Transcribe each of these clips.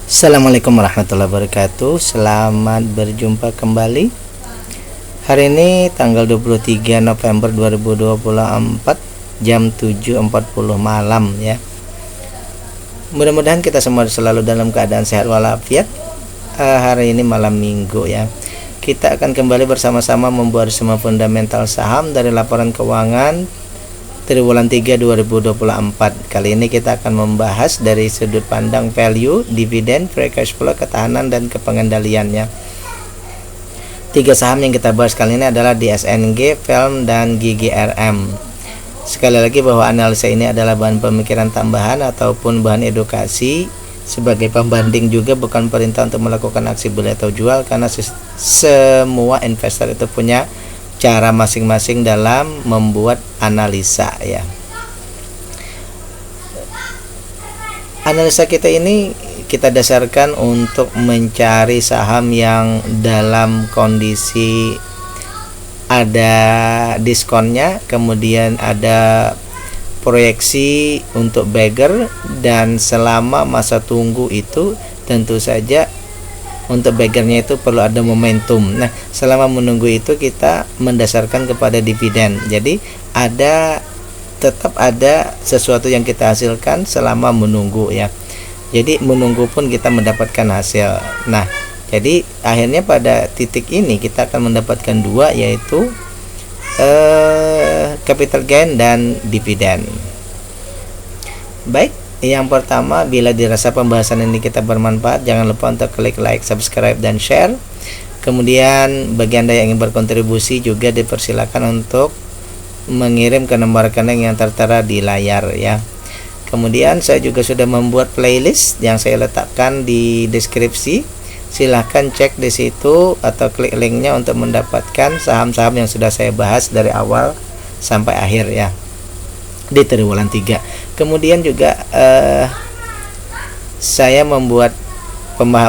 Assalamualaikum warahmatullahi wabarakatuh. Selamat berjumpa kembali. Hari ini tanggal 23 November 2024 jam 7.40 malam ya. Mudah-mudahan kita semua selalu dalam keadaan sehat walafiat. Hari ini malam Minggu ya. Kita akan kembali bersama-sama membuat semua fundamental saham dari laporan keuangan triwulan 3 2024. Kali ini kita akan membahas dari sudut pandang value, dividen, free cash flow, ketahanan dan kepengendaliannya. Tiga saham yang kita bahas kali ini adalah DSNG, Film dan GGRM. Sekali lagi bahwa analisa ini adalah bahan pemikiran tambahan ataupun bahan edukasi sebagai pembanding, juga bukan perintah untuk melakukan aksi beli atau jual, karena semua investor itu punya cara masing-masing dalam membuat analisa ya. Analisa kita ini kita dasarkan untuk mencari saham yang dalam kondisi ada diskonnya, kemudian ada proyeksi untuk bagger, dan selama masa tunggu itu tentu saja untuk baggernya itu perlu ada momentum. Nah, selama menunggu itu kita mendasarkan kepada dividen. Jadi tetap ada sesuatu yang kita hasilkan selama menunggu ya. Jadi menunggu pun kita mendapatkan hasil. Nah, jadi akhirnya pada titik ini kita akan mendapatkan dua, yaitu capital gain dan dividen. Baik, yang pertama, bila dirasa pembahasan ini kita bermanfaat, jangan lupa untuk klik like, subscribe, dan share. Kemudian bagi Anda yang ingin berkontribusi juga dipersilakan untuk mengirim ke nomor rekening yang tertera di layar ya. Kemudian saya juga sudah membuat playlist yang saya letakkan di deskripsi. Silahkan cek di situ atau klik linknya untuk mendapatkan saham-saham yang sudah saya bahas dari awal sampai akhir ya di triwulan 3. Kemudian juga saya membuat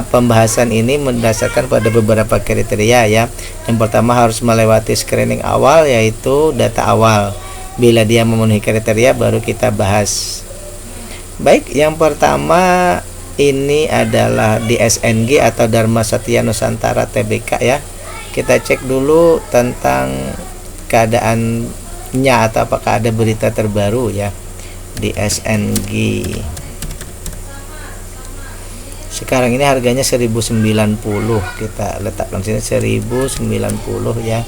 pembahasan ini mendasarkan pada beberapa kriteria ya. Yang pertama harus melewati screening awal, yaitu data awal. Bila dia memenuhi kriteria baru kita bahas. Baik, yang pertama ini adalah DSNG atau Dharma Satya Nusantara Tbk ya. Kita cek dulu tentang keadaannya atau apakah ada berita terbaru ya. DSNG sekarang ini harganya 1090, kita letakkan sini 1090 ya.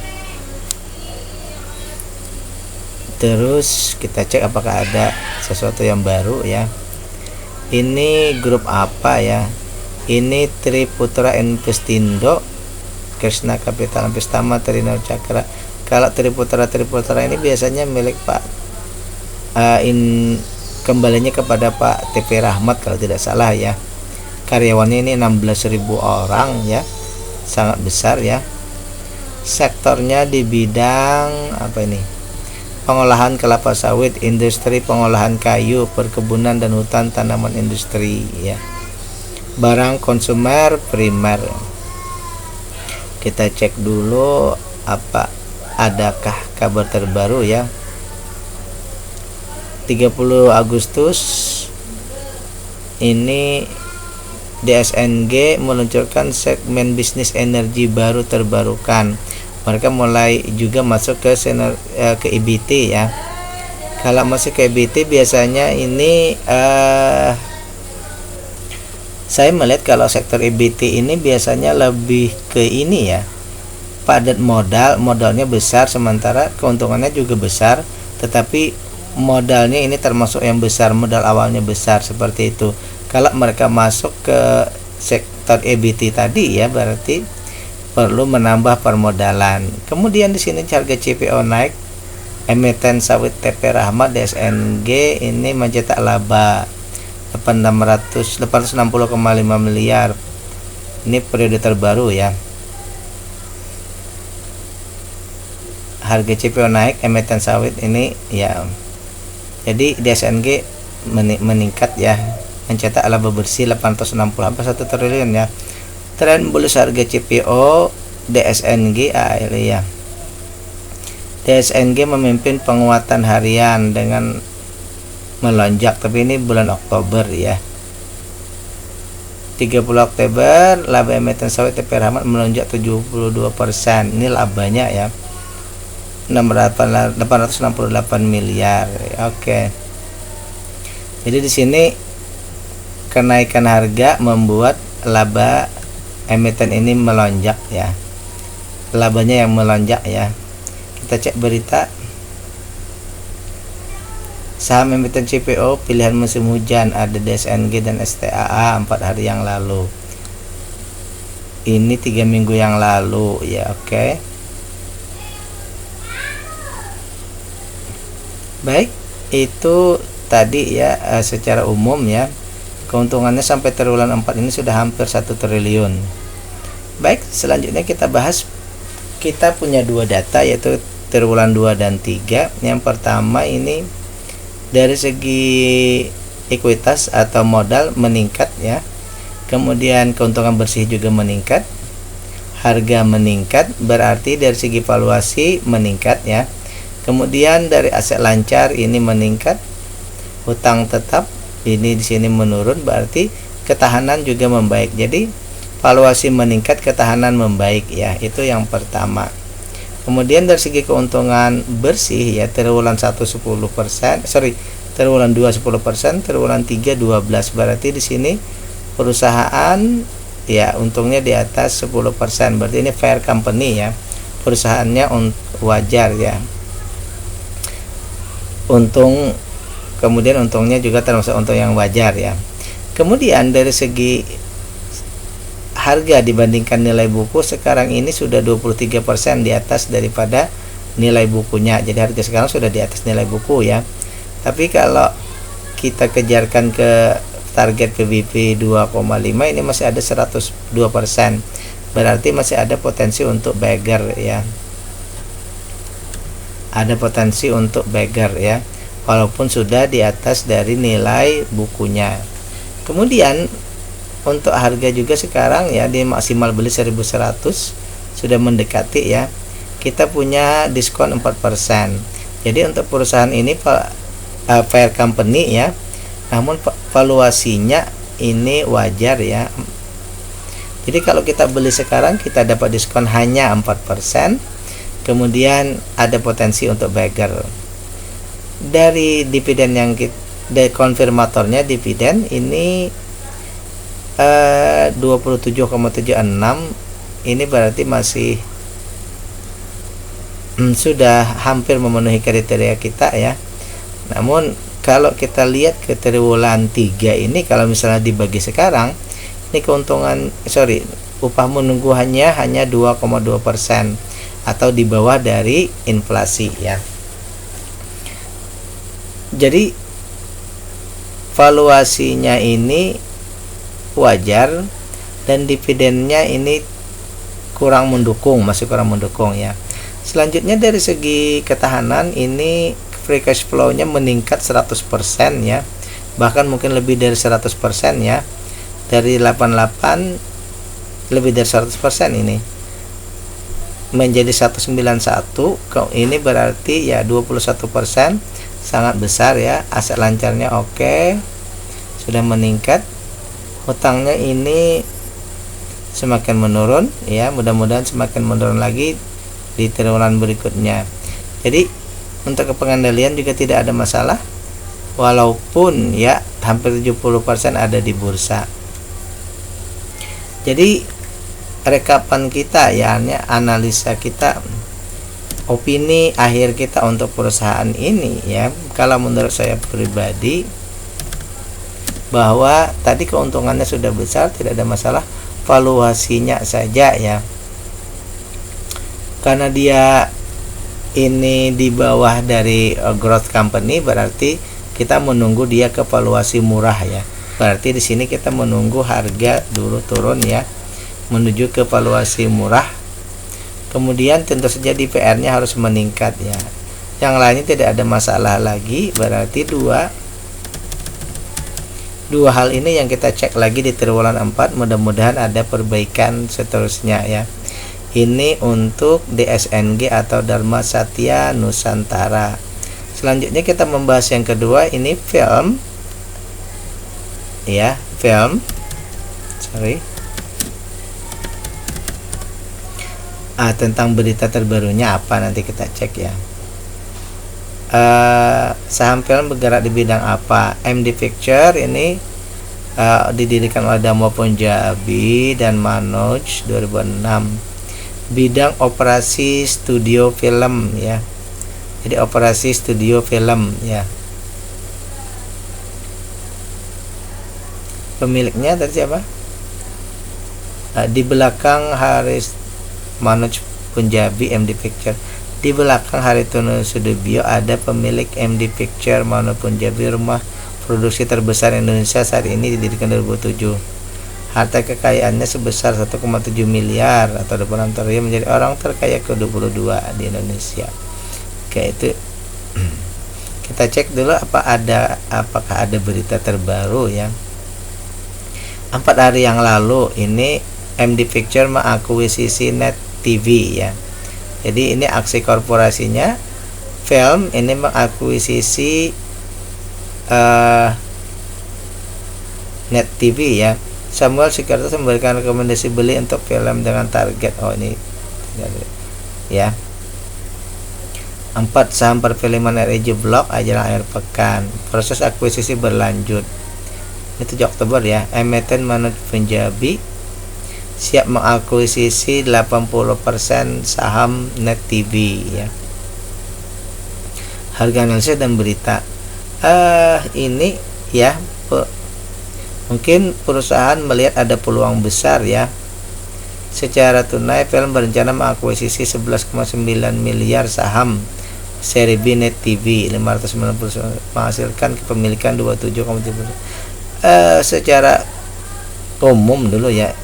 Terus kita cek apakah ada sesuatu yang baru ya. Ini grup apa ya? Ini Triputra Investindo, Krishna Capital, Pistama, Trinor Cakra. Kalau Triputra ini biasanya milik Pak kembalinya kepada Pak TP Rahmat kalau tidak salah ya. Karyawannya ini 16.000 orang ya, sangat besar ya. Sektornya di bidang apa ini? Pengolahan kelapa sawit, industri pengolahan kayu, perkebunan dan hutan tanaman industri ya. Barang konsumer primer. Kita cek dulu adakah kabar terbaru ya. 30 Agustus ini DSNG meluncurkan segmen bisnis energi baru terbarukan. Mereka mulai juga masuk ke EBT ya. Kalau masuk ke EBT biasanya ini saya melihat kalau sektor EBT ini biasanya lebih ke ini ya, padat modalnya besar, sementara keuntungannya juga besar, tetapi modalnya ini termasuk yang besar, modal awalnya besar seperti itu. Kalau mereka masuk ke sektor EBT tadi ya, berarti perlu menambah permodalan. Kemudian di sini harga CPO naik, emiten sawit TP Rahmat DSNG ini mencetak laba 860,5 miliar. Ini periode terbaru ya. Harga CPO naik, emiten sawit ini ya. Jadi DSNG meningkat ya, mencetak laba bersih 860,1 triliun ya. Tren bullish harga CPO DSNG ya. DSNG memimpin penguatan harian dengan melonjak, tapi ini bulan Oktober ya. 30 Oktober laba emiten sawit TP Rahmat melonjak 72%. Ini labanya ya, 868 miliar. Oke. Jadi di sini kenaikan harga membuat laba emiten ini melonjak ya. Labanya yang melonjak ya. Kita cek berita. Saham emiten CPO pilihan musim hujan ada DSNG dan STAA 4 hari yang lalu. Ini 3 minggu yang lalu ya. Oke. Baik, itu tadi ya secara umum ya. Keuntungannya sampai triwulan 4 ini sudah hampir 1 triliun. Baik, selanjutnya kita bahas. Kita punya 2 data yaitu triwulan 2 dan 3. Yang pertama ini dari segi ekuitas atau modal meningkat ya, kemudian keuntungan bersih juga meningkat, harga meningkat, berarti dari segi valuasi meningkat ya, kemudian dari aset lancar ini meningkat, hutang tetap ini di sini menurun, berarti ketahanan juga membaik. Jadi valuasi meningkat, ketahanan membaik ya, itu yang pertama. Kemudian dari segi keuntungan bersih ya, triwulan 1 10%, triwulan 2 10%, triwulan 3 12%. Berarti di sini perusahaan ya untungnya di atas 10%. Berarti ini fair company ya. Perusahaannya wajar ya. Untung, kemudian untungnya juga termasuk untung yang wajar ya. Kemudian dari segi harga dibandingkan nilai buku sekarang ini sudah 23% di atas daripada nilai bukunya. Jadi harga sekarang sudah di atas nilai buku ya. Tapi kalau kita kejarkan ke target PBP 2,5 ini masih ada 102%. Berarti masih ada potensi untuk beggar ya. Ada potensi untuk beggar ya. Walaupun sudah di atas dari nilai bukunya. Kemudian untuk harga juga sekarang ya, di maksimal beli 1100 sudah mendekati ya. Kita punya diskon 4%. Jadi untuk perusahaan ini fair company ya. Namun valuasinya ini wajar ya. Jadi kalau kita beli sekarang kita dapat diskon hanya 4%. Kemudian ada potensi untuk beggar. Dari dividen yang dari konfirmatornya dividen ini 27,76, ini berarti masih sudah hampir memenuhi kriteria kita ya. Namun kalau kita lihat ke triwulan 3 ini, kalau misalnya dibagi sekarang, ini keuntungan upah menunggu hanya 2,2% atau di bawah dari inflasi ya. Jadi valuasinya ini wajar dan dividennya ini masih kurang mendukung ya. Selanjutnya dari segi ketahanan ini free cash flow-nya meningkat 100% ya. Bahkan mungkin lebih dari 100% ya. Dari 88 lebih dari 100% ini. Menjadi 191, ini berarti ya 21%, sangat besar ya. Aset lancarnya oke. Sudah meningkat. Hutangnya ini semakin menurun ya, mudah-mudahan semakin menurun lagi di triwulan berikutnya. Jadi untuk pengendalian juga tidak ada masalah, walaupun ya hampir 70% ada di bursa. Jadi rekapan kita ya, analisa kita, opini akhir kita untuk perusahaan ini ya, kalau menurut saya pribadi bahwa tadi keuntungannya sudah besar, tidak ada masalah, valuasinya saja ya, karena dia ini di bawah dari growth company, berarti kita menunggu dia ke valuasi murah ya. Berarti di sini kita menunggu harga dulu turun ya, menuju ke valuasi murah. Kemudian tentu saja di PR-nya harus meningkat ya. Yang lainnya tidak ada masalah lagi. Berarti dua hal ini yang kita cek lagi di triwulan 4, mudah-mudahan ada perbaikan seterusnya ya. Ini untuk DSNG atau Dharma Satya Nusantara. Selanjutnya kita membahas yang kedua, ini film ya, film. sorry. Tentang berita terbarunya apa, nanti kita cek ya. Saham film bergerak di bidang apa? MD Picture ini didirikan oleh Damo Punjabi dan Manoj 2006. Bidang operasi studio film ya. Jadi operasi studio film ya. Pemiliknya tadi siapa? Di belakang Haris Manoj Punjabi MD Picture. Di belakang Haritono Sudibyo ada pemilik MD Picture Manoj Punjabi, rumah produksi terbesar Indonesia saat ini, didirikan 2007. Harta kekayaannya sebesar 1,7 miliar atau 26 triliun, menjadi orang terkaya ke-22 di Indonesia. Oke, itu kita cek dulu apakah ada berita terbaru ya. 4 hari yang lalu ini MD Picture mengakuisisi Net TV ya. Jadi ini aksi korporasinya film ini mengakuisisi Net TV ya. Samuel Sikarto memberikan rekomendasi beli untuk film dengan target ya. 4 saham perfilman RIJ Blok ajaran akhir pekan. Proses akuisisi berlanjut. Ini 7 Oktober ya. Emiten Manoj Punjabi siap mengakuisisi 80% saham Net TV ya. Harga analisa dan berita. Ini ya, mungkin perusahaan melihat ada peluang besar ya. Secara tunai film berencana mengakuisisi 11,9 miliar saham seri B Net TV 590, menghasilkan kepemilikan 27,7%. Secara umum dulu ya,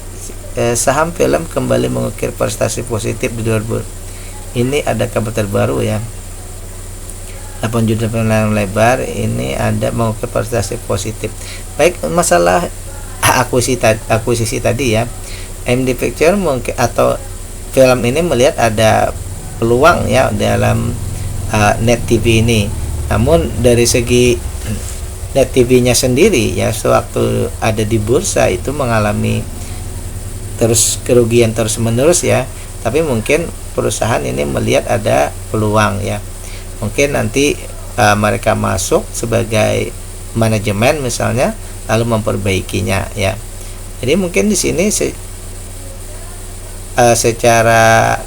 saham film kembali mengukir prestasi positif di 2000. Ini ada kabar terbaru ya. 8 juta film lebar ini ada mengukir prestasi positif. Baik, masalah akuisisi tadi ya. MD Picture mungkin atau film ini melihat ada peluang ya dalam Net TV ini. Namun dari segi Net TV-nya sendiri ya, sewaktu ada di bursa itu mengalami terus kerugian terus menerus ya. Tapi mungkin perusahaan ini melihat ada peluang ya. Mungkin nanti mereka masuk sebagai manajemen misalnya, lalu memperbaikinya ya. Jadi mungkin di sini secara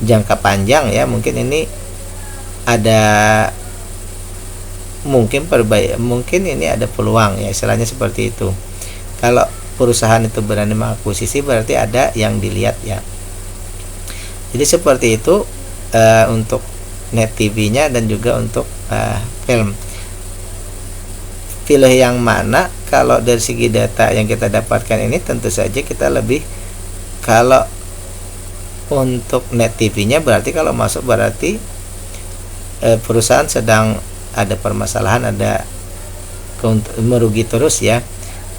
jangka panjang ya, mungkin ini ada mungkin ini ada peluang ya, istilahnya seperti itu. Kalau perusahaan itu berani mengakuisisi berarti ada yang dilihat ya. Jadi seperti itu untuk Net TV-nya dan juga untuk film. Pilih yang mana? Kalau dari segi data yang kita dapatkan ini tentu saja kita lebih, kalau untuk Net TV-nya berarti kalau masuk berarti perusahaan sedang ada permasalahan, ada merugi terus ya.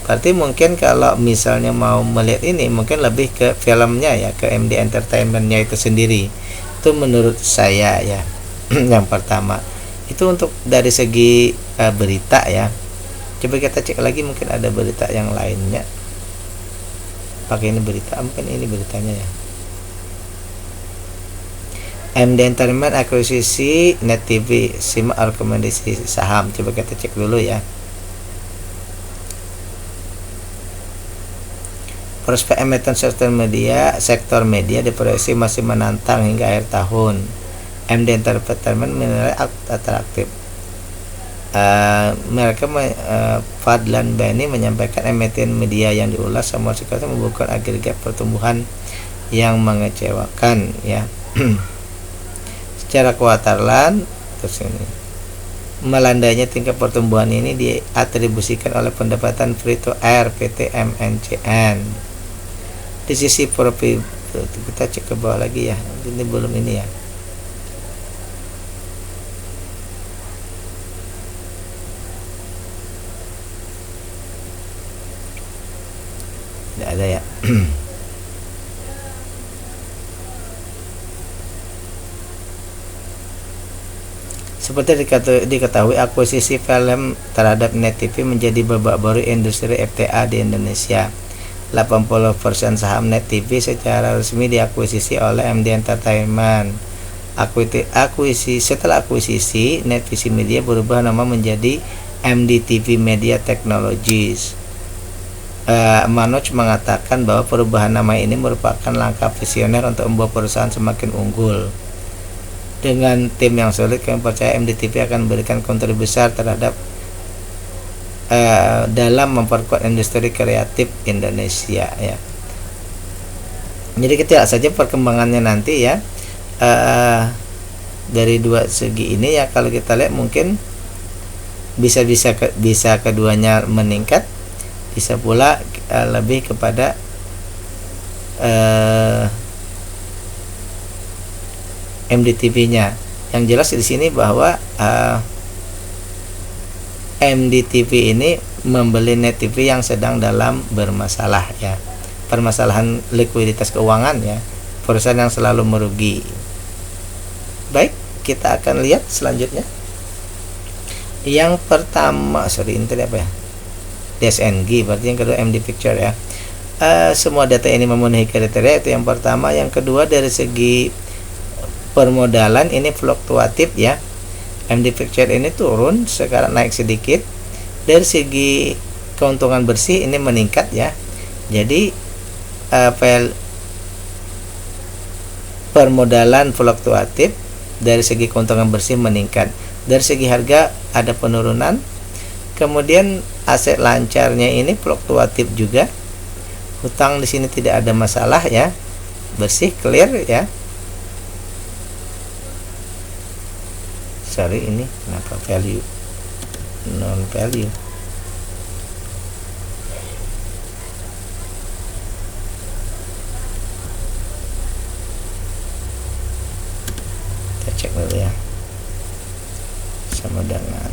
Berarti mungkin kalau misalnya mau melihat ini mungkin lebih ke filmnya ya, ke MD Entertainment-nya itu sendiri. Itu menurut saya ya. Yang pertama itu untuk dari segi berita ya. Coba kita cek lagi, mungkin ada berita yang lainnya. Pakai ini berita, mungkin ini beritanya ya. MD Entertainment akuisisi Net TV, simak rekomendasi saham. Coba kita cek dulu ya. Prospek emiten sektor media diproyeksi masih menantang hingga akhir tahun. MD Entertainment menilai atraktif. Fadlan Bani menyampaikan emiten media yang diulas sama sekali membukukan agregat pertumbuhan yang mengecewakan ya. Secara kuartalan terus ini melandainya tingkat pertumbuhan ini diatribusikan oleh pendapatan free to air PT MNCN. Di sisi profit kita cek ke bawah lagi ya, ini belum ini ya. Tidak ada ya. Seperti diketahui, akuisisi film terhadap Net TV menjadi babak baru industri FTA di Indonesia. 80% saham Net TV secara resmi diakuisisi oleh MD Entertainment. Setelah akuisisi, Net TV Media berubah nama menjadi MDTV Media Technologies. Manoj mengatakan bahwa perubahan nama ini merupakan langkah visioner untuk membuat perusahaan semakin unggul. Dengan tim yang solid, kami percaya MDTV akan memberikan kontribusi besar terhadap dalam memperkuat industri kreatif Indonesia, ya. Jadi kita lihat saja perkembangannya nanti, ya. Dari dua segi ini, ya, kalau kita lihat mungkin bisa keduanya meningkat, bisa pula lebih kepada MDTV-nya. Yang jelas di sini bahwa MDTV ini membeli Net TV yang sedang dalam bermasalah, ya. Permasalahan likuiditas keuangan, ya. Perusahaan yang selalu merugi. Baik, kita akan lihat selanjutnya. Yang pertama, ini tadi apa ya? DSNG, berarti yang kedua MD Picture, ya. Semua data ini memenuhi kriteria, itu yang pertama. Yang kedua, dari segi permodalan ini fluktuatif, ya. MD Picture ini turun, sekarang naik sedikit. Dari segi keuntungan bersih ini meningkat, ya. Jadi permodalan fluktuatif, dari segi keuntungan bersih meningkat. Dari segi harga ada penurunan. Kemudian aset lancarnya ini fluktuatif juga. Hutang di sini tidak ada masalah, ya. Bersih, clear, ya. Ini kenapa value non value? Kita cek dulu, ya, sama dengan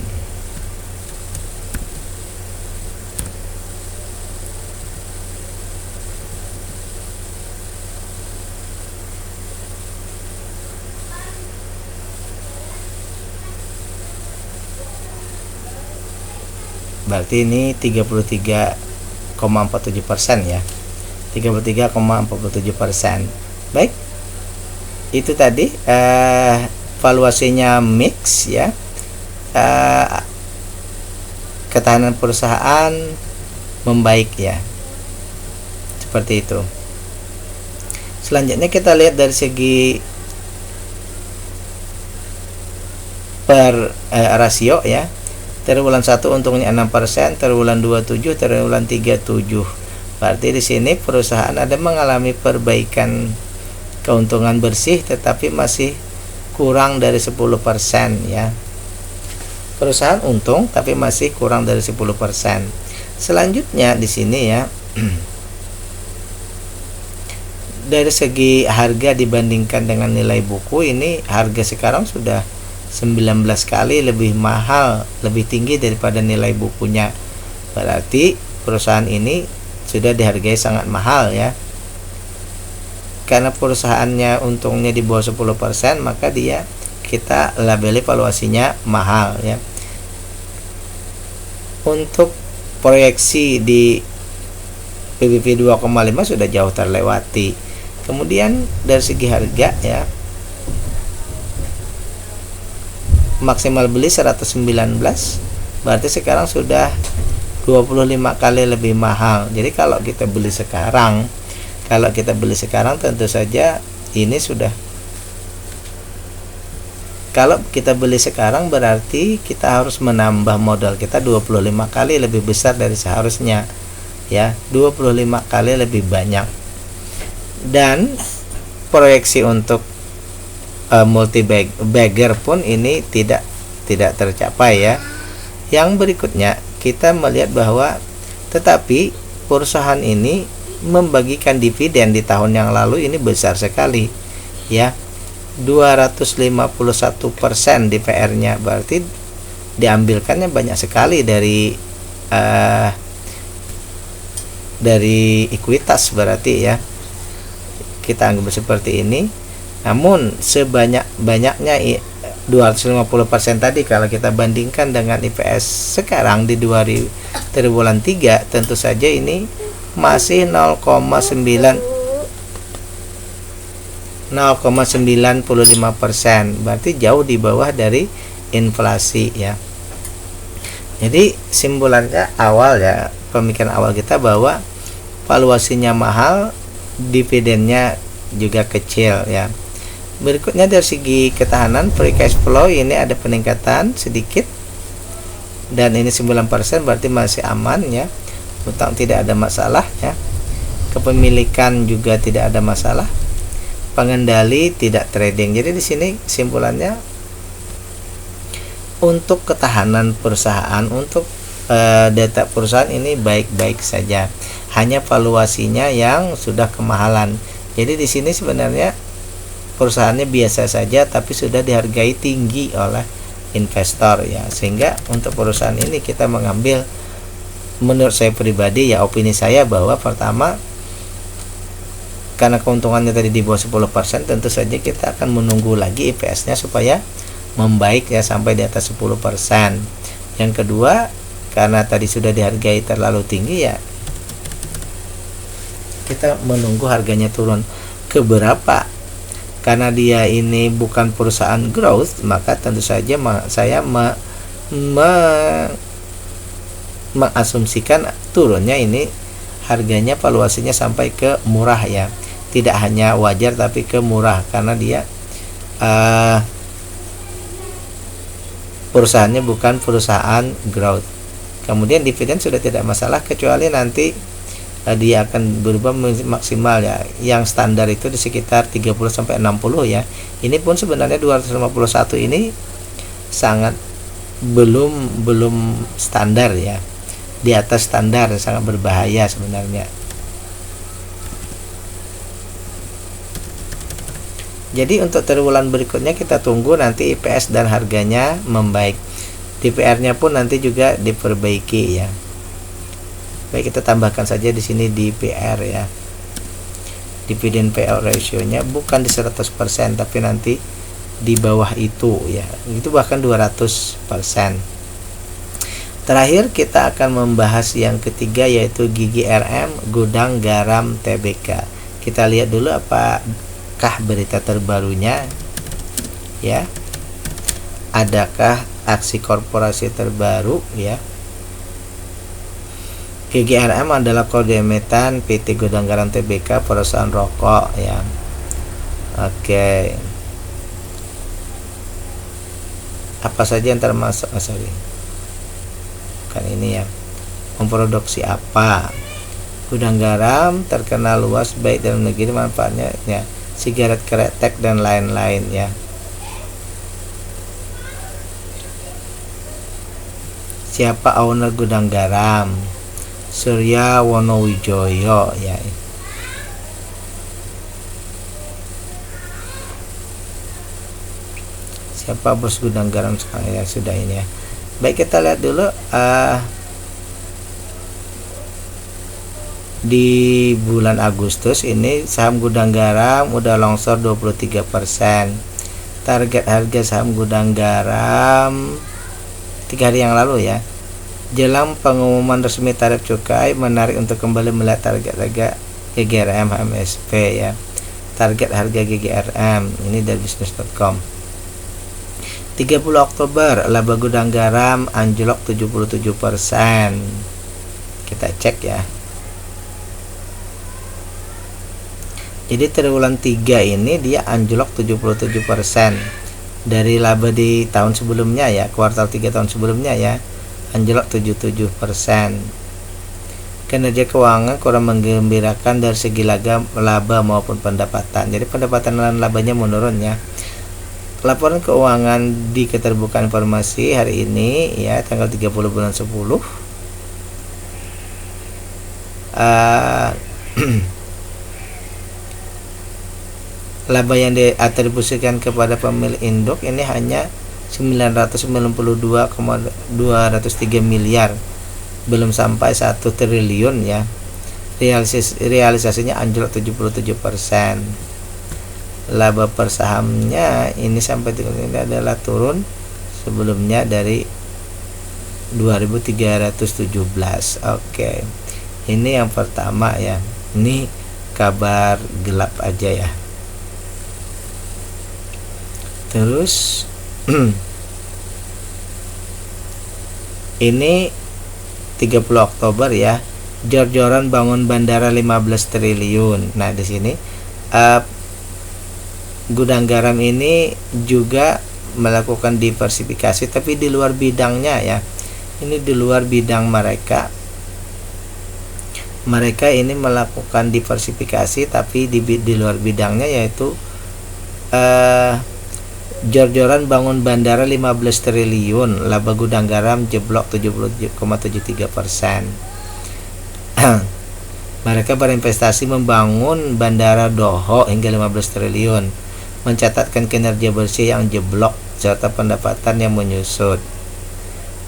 berarti ini 33,47%, ya. 33,47%. Baik. Itu tadi valuasinya mix, ya. Ketahanan perusahaan membaik, ya. Seperti itu. Selanjutnya kita lihat dari segi per rasio, ya. Triwulan 1 untungnya 6%, triwulan 2 7, triwulan 3 7. Berarti di sini perusahaan ada mengalami perbaikan keuntungan bersih, tetapi masih kurang dari 10%, ya. Perusahaan untung tapi masih kurang dari 10%. Selanjutnya di sini, ya. Dari segi harga dibandingkan dengan nilai buku, ini harga sekarang sudah 19 kali lebih mahal, lebih tinggi daripada nilai bukunya. Berarti perusahaan ini sudah dihargai sangat mahal, ya. Karena perusahaannya untungnya di bawah 10%, maka kita labeli valuasinya mahal, ya. Untuk proyeksi di PBV 2,5 sudah jauh terlewati. Kemudian dari segi harga, ya, maksimal beli 119, berarti sekarang sudah 25 kali lebih mahal. Jadi kalau kita beli sekarang tentu saja ini sudah, kalau kita beli sekarang berarti kita harus menambah modal kita 25 kali lebih besar dari seharusnya, ya. 25 kali lebih banyak. Dan proyeksi untuk multi bagger pun ini tidak tercapai, ya. Yang berikutnya kita melihat bahwa tetapi perusahaan ini membagikan dividen di tahun yang lalu ini besar sekali, ya. 251% di PR-nya, berarti diambilkannya banyak sekali dari ekuitas, berarti, ya. Kita anggap seperti ini. Namun sebanyak-banyaknya 250% tadi. Kalau kita bandingkan dengan IPS sekarang di triwulan 3, tentu saja ini masih 0,95%, berarti jauh di bawah dari inflasi ya. Jadi simpulannya awal ya, pemikiran awal kita bahwa valuasinya mahal, dividennya juga kecil ya. Berikutnya dari segi ketahanan free cash flow ini ada peningkatan sedikit, dan ini 9%, berarti masih aman ya. Utang tidak ada masalah ya. Kepemilikan juga tidak ada masalah. Pengendali tidak trading. Jadi di sini simpulannya, untuk ketahanan perusahaan, untuk data perusahaan ini baik-baik saja. Hanya valuasinya yang sudah kemahalan. Jadi di sini sebenarnya perusahaannya biasa saja, tapi sudah dihargai tinggi oleh investor ya. Sehingga untuk perusahaan ini kita mengambil, menurut saya pribadi ya, opini saya, bahwa pertama, karena keuntungannya tadi di bawah 10%, tentu saja kita akan menunggu lagi IPS-nya supaya membaik ya sampai di atas 10%. Yang kedua, karena tadi sudah dihargai terlalu tinggi ya, kita menunggu harganya turun ke berapa. Karena dia ini bukan perusahaan growth, maka tentu saja saya mengasumsikan turunnya ini harganya, valuasinya sampai ke murah ya. Tidak hanya wajar tapi ke murah, karena dia perusahaannya bukan perusahaan growth. Kemudian dividen sudah tidak masalah, kecuali nanti dia akan berubah maksimal ya. Yang standar itu di sekitar 30-60 ya. Ini pun sebenarnya 251 ini sangat belum standar ya. Di atas standar, sangat berbahaya sebenarnya. Jadi untuk triwulan berikutnya kita tunggu nanti IPS dan harganya membaik. DPR-nya pun nanti juga diperbaiki ya. Baik, kita tambahkan saja di sini DPR ya. Dividend payout ratio-nya bukan di 100%, tapi nanti di bawah itu ya. Itu bahkan 200%. Terakhir kita akan membahas yang ketiga, yaitu GGRM, Gudang Garam Tbk. Kita lihat dulu apakah berita terbarunya ya. Adakah aksi korporasi terbaru ya. GGRM adalah kode emiten PT Gudang Garam Tbk, perusahaan rokok ya. Oke. Apa saja yang termasuk? Kan ini ya. Memproduksi apa? Gudang garam terkenal luas baik dalam negeri, manfaatnya ya, sigaret kretek dan lain-lain ya. Siapa owner Gudang Garam? Surya Wonowijoyo ya. Siapa bos Gudang Garam sekarang ya, sudah ini ya. Baik, kita lihat dulu di bulan Agustus ini saham Gudang Garam udah longsor 23%. Target harga saham Gudang Garam 3 hari yang lalu ya. Jelang pengumuman resmi tarif cukai, menarik untuk kembali melihat target harga GGRM HMSP ya. Target harga GGRM ini dari bisnis.com. 30 Oktober laba Gudang Garam anjlok 77%. Kita cek ya. Jadi triwulan 3 ini dia anjlok 77% dari laba di tahun sebelumnya ya, kuartal 3 tahun sebelumnya ya, anjlok 77%. Kinerja keuangan kurang menggembirakan dari segi laba maupun pendapatan. Jadi pendapatan dan labanya menurun ya. Laporan keuangan di keterbukaan informasi hari ini ya, tanggal 30 bulan 10. Laba yang diatribusikan kepada pemilik induk ini hanya 992,203 miliar, belum sampai 1 triliun ya. Realisasinya anjlok 77%. laba per sahamnya ini sampai ini adalah turun sebelumnya dari 2317. Oke. Ini yang pertama ya. Ini kabar gelap aja ya. Terus ini 30 Oktober ya. Jor-joran bangun bandara 15 triliun. Nah, di sini gudang garam ini juga melakukan diversifikasi tapi di luar bidangnya ya. Ini di luar bidang mereka. Mereka ini melakukan diversifikasi tapi di luar bidangnya, yaitu jor-joran bangun bandara 15 triliun, laba gudang garam jeblok 70,73%. Mereka berinvestasi membangun bandara Doho hingga 15 triliun, mencatatkan kinerja bersih yang jeblok serta pendapatan yang menyusut.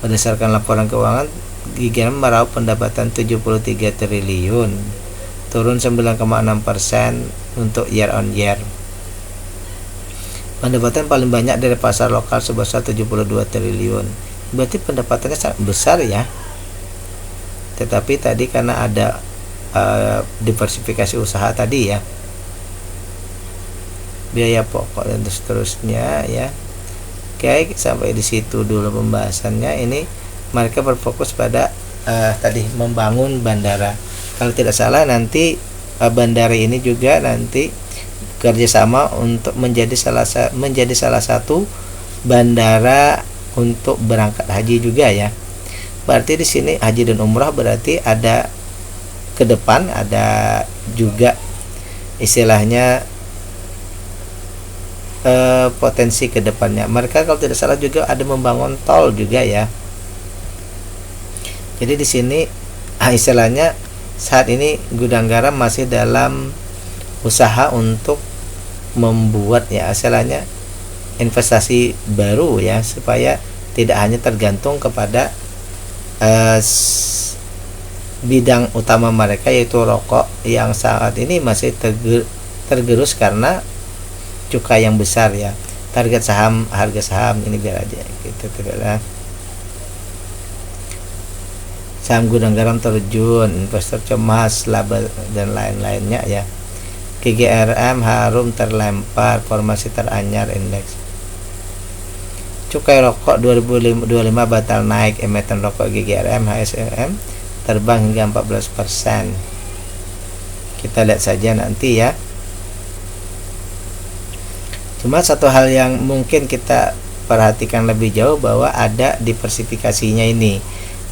Berdasarkan laporan keuangan, GGRM meraup pendapatan 73 triliun, turun 9,6% untuk year on year. Pendapatan paling banyak dari pasar lokal sebesar 72 triliun. Berarti pendapatannya sangat besar ya. Tetapi tadi karena ada diversifikasi usaha tadi ya, biaya pokok dan seterusnya ya. Oke, sampai di situ dulu pembahasannya. Ini mereka berfokus pada tadi membangun bandara. Kalau tidak salah nanti bandara ini juga nanti kerjasama untuk menjadi salah satu bandara untuk berangkat haji juga ya. Berarti di sini haji dan umrah berarti ada ke depan, ada juga istilahnya potensi ke depannya. Mereka kalau tidak salah juga ada membangun tol juga ya. Jadi di sini istilahnya saat ini gudang garam masih dalam usaha untuk membuat ya istilahnya investasi baru ya, supaya tidak hanya tergantung kepada bidang utama mereka yaitu rokok yang saat ini masih tergerus karena cukai yang besar ya. Target saham, harga saham ini biar aja gitu ya. Saham gudang garam terjun, investor cemas, laba dan lain-lainnya ya. GGRM harum terlempar, formasi teranyar indeks. Cukai rokok 2025 batal naik, emiten rokok GGRM HSM terbang hingga 14%. Kita lihat saja nanti ya. Cuma satu hal yang mungkin kita perhatikan lebih jauh bahwa ada diversifikasinya ini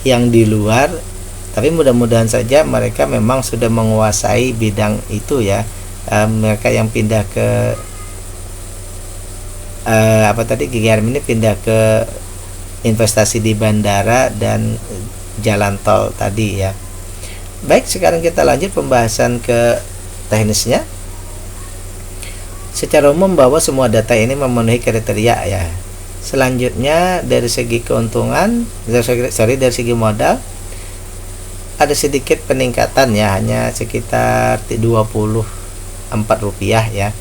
yang di luar, tapi mudah-mudahan saja mereka memang sudah menguasai bidang itu ya. Mereka yang pindah ke GGRM ini pindah ke investasi di bandara dan jalan tol tadi ya. Baik, sekarang kita lanjut pembahasan ke teknisnya. Secara umum bahwa semua data ini memenuhi kriteria ya. Selanjutnya dari segi keuntungan, dari segi modal ada sedikit peningkatan ya, hanya sekitar 24 rupiah ya.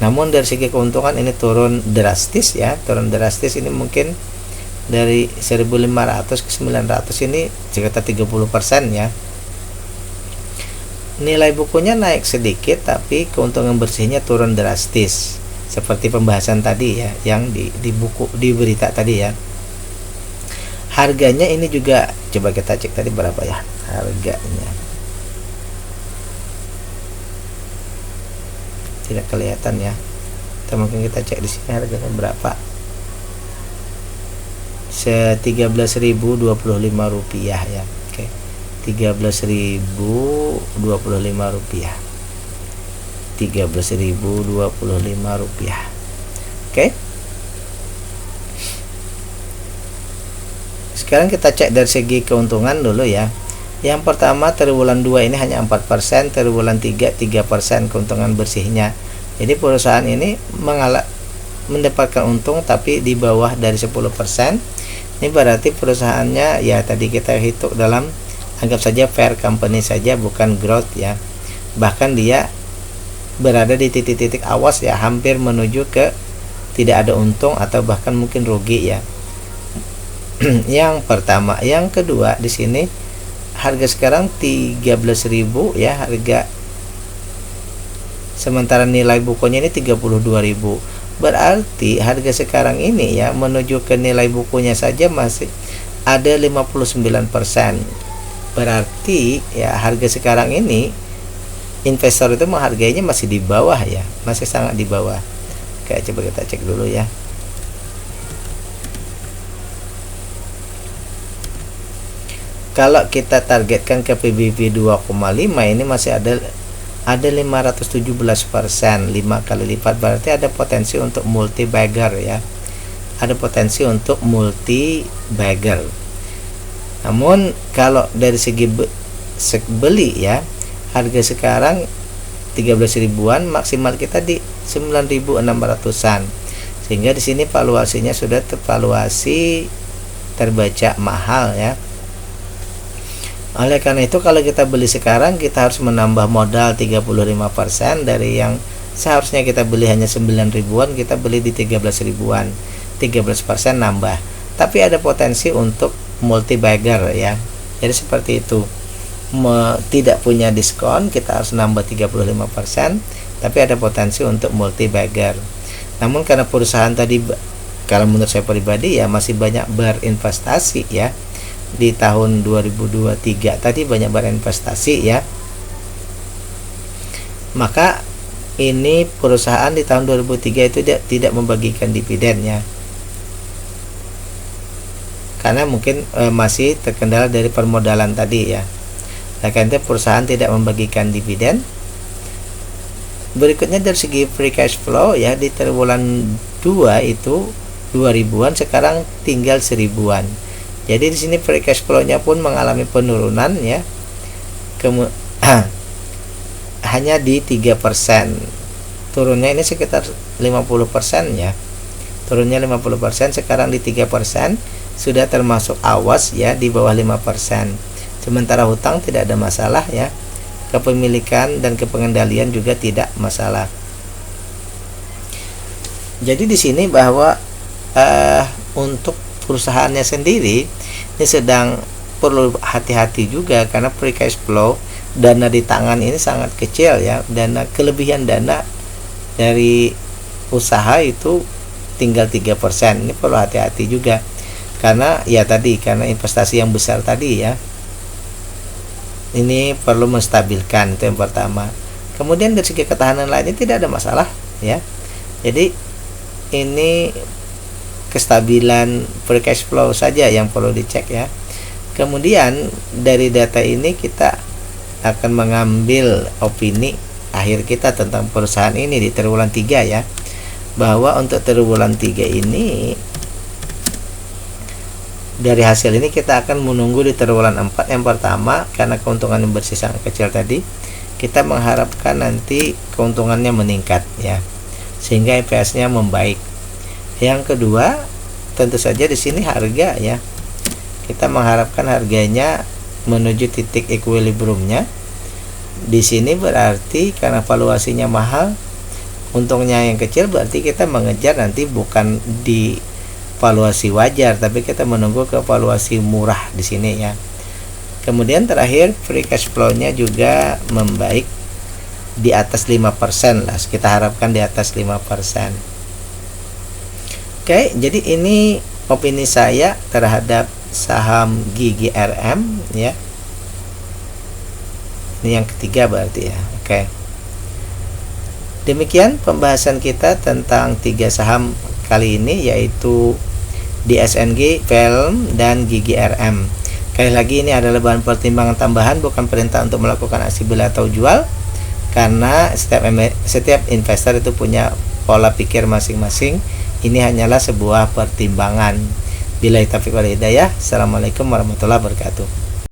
Namun dari segi keuntungan ini turun drastis ya, ini mungkin dari 1.500 ke 900 ini sekitar 30% ya. Nilai bukunya naik sedikit tapi keuntungan bersihnya turun drastis, seperti pembahasan tadi ya yang di buku, di berita tadi ya. Harganya ini juga coba kita cek tadi berapa ya harganya. Tidak kelihatan ya. Atau mungkin kita cek di sini harganya berapa. 13.025 rupiah ya. Oke. 13.025 rupiah. 13.025 rupiah. Oke. Sekarang kita cek dari segi keuntungan dulu ya. Yang pertama triwulan 2 ini hanya 4%, triwulan 3 3% keuntungan bersihnya. Jadi perusahaan ini mendapatkan untung tapi di bawah dari 10%. Ini berarti perusahaannya ya tadi kita hitung dalam, anggap saja fair company saja, bukan growth ya. Bahkan dia berada di titik-titik awas ya, hampir menuju ke tidak ada untung atau bahkan mungkin rugi ya. Yang pertama, yang kedua di sini harga sekarang 13.000 ya harga, sementara nilai bukunya ini 32.000. Berarti harga sekarang ini ya menuju ke nilai bukunya saja masih ada 59%. Berarti ya harga sekarang ini investor itu menghargainya masih di bawah ya, masih sangat di bawah. Oke, coba kita cek dulu ya. Kalau kita targetkan ke PBV 2,5 ini masih ada 517%, 5 kali lipat, berarti ada potensi untuk multi bagger ya. Ada potensi untuk multi bagger. Namun kalau dari segi beli ya, harga sekarang 13 ribuan, maksimal kita di 9.600-an. Sehingga di sini valuasinya sudah tervaluasi terbaca mahal ya. Oleh karena itu kalau kita beli sekarang kita harus menambah modal 35% dari yang seharusnya kita beli hanya 9 ribuan, kita beli di 13 ribuan, 13% nambah. Tapi ada potensi untuk multi bagger ya. Jadi seperti itu. Tidak punya diskon kita harus nambah 35%, tapi ada potensi untuk multi bagger. Namun karena perusahaan tadi, kalau menurut saya pribadi ya, masih banyak berinvestasi ya. Di tahun 2023 tadi banyak berinvestasi ya, maka ini perusahaan di tahun 2003 itu tidak membagikan dividennya karena mungkin masih terkendala dari permodalan tadi ya. Nah, karena itu perusahaan tidak membagikan dividen. Berikutnya dari segi free cash flow ya, di triwulan 2 itu 2000-an, sekarang tinggal 1000-an. Jadi di sini free cash flow-nya pun mengalami penurunan ya. Hanya di 3%. Turunnya ini sekitar 50% ya. Turunnya 50%, sekarang di 3%, sudah termasuk awas ya, di bawah 5%. Sementara hutang tidak ada masalah ya. Kepemilikan dan kepengendalian juga tidak masalah. Jadi di sini bahwa untuk perusahaannya sendiri ini sedang perlu hati-hati juga, karena free cash flow, dana di tangan ini sangat kecil ya. Kelebihan dana dari usaha itu tinggal 3%. Ini perlu hati-hati juga, karena ya tadi, karena investasi yang besar tadi ya. Ini perlu menstabilkan, itu yang pertama. Kemudian dari segi ketahanan lainnya tidak ada masalah ya. Jadi ini kestabilan free cash flow saja yang perlu dicek ya. Kemudian dari data ini kita akan mengambil opini akhir kita tentang perusahaan ini di triwulan 3 ya. Bahwa untuk triwulan 3 ini, dari hasil ini kita akan menunggu di triwulan 4. Yang pertama, karena keuntungan yang bersih sangat kecil tadi, kita mengharapkan nanti keuntungannya meningkat ya, sehingga EPS-nya membaik. Yang kedua, tentu saja di sini harga ya. Kita mengharapkan harganya menuju titik equilibriumnya. Di sini berarti karena valuasinya mahal, untungnya yang kecil, berarti kita mengejar nanti bukan di valuasi wajar, tapi kita menunggu ke valuasi murah di sini ya. Kemudian terakhir, free cash flow-nya juga membaik di atas 5% lah. Kita harapkan di atas 5%. Oke, jadi ini opini saya terhadap saham GGRM ya. Ini yang ketiga berarti ya. Oke. Demikian pembahasan kita tentang 3 saham kali ini, yaitu DSNG, Film, dan GGRM. Sekali lagi, ini adalah bahan pertimbangan tambahan, bukan perintah untuk melakukan aksi beli atau jual, karena setiap investor itu punya pola pikir masing-masing. Ini hanyalah sebuah pertimbangan. Billahi taufiq wal hidayah. Assalamualaikum warahmatullahi wabarakatuh.